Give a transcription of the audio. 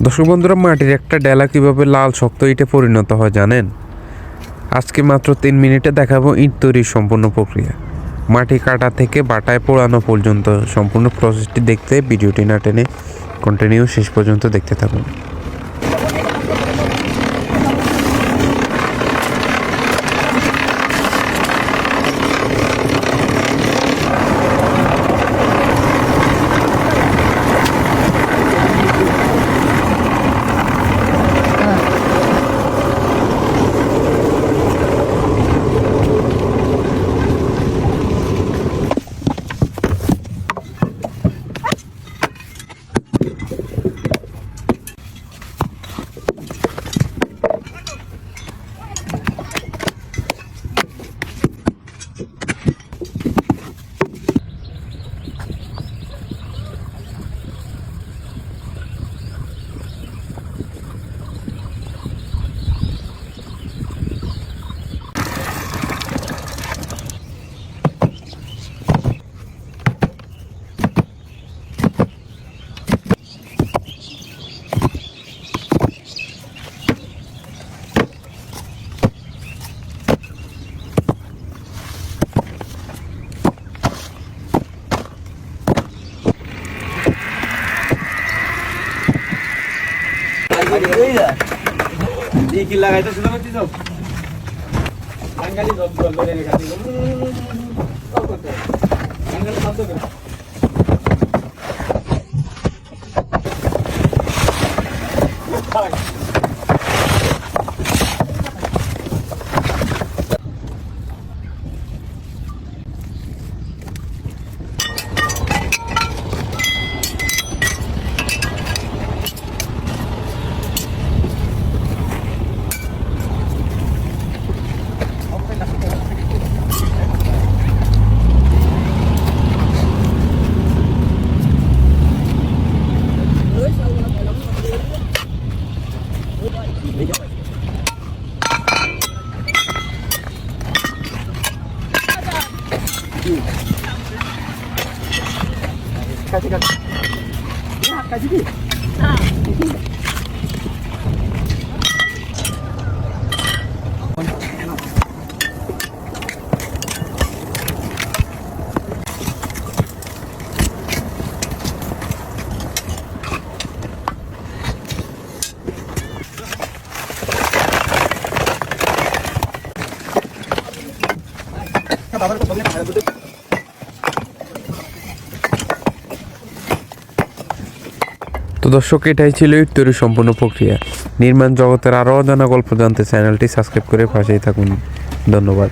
দর্শক বন্ধুরা, মাটির একটা ডেলা কিভাবে লাল শক্ত ইটে পরিণত হয় জানেন? আজকে মাত্র 3 মিনিটে দেখাবো ইট তৈরির সম্পূর্ণ প্রক্রিয়া। মাটি কাটা থেকে বাটায় পোড়ানো পর্যন্ত সম্পূর্ণ প্রসেসটি দেখতে ভিডিওটি না টেনে কন্টিনিউ শেষ পর্যন্ত দেখতে থাকুন। কি লাগাইতে শুধু করতে যাও বাঙালি জব করে রেখে দিল করতে বাঙালি শব্দ করে kasih kan ya kasih di তো দর্শক, এটাই ছিল ইট তৈরির সম্পূর্ণ প্রক্রিয়া। নির্মাণ জগতের আরও অজানা গল্প জানতে চ্যানেলটি সাবস্ক্রাইব করে পাশেই থাকুন। ধন্যবাদ।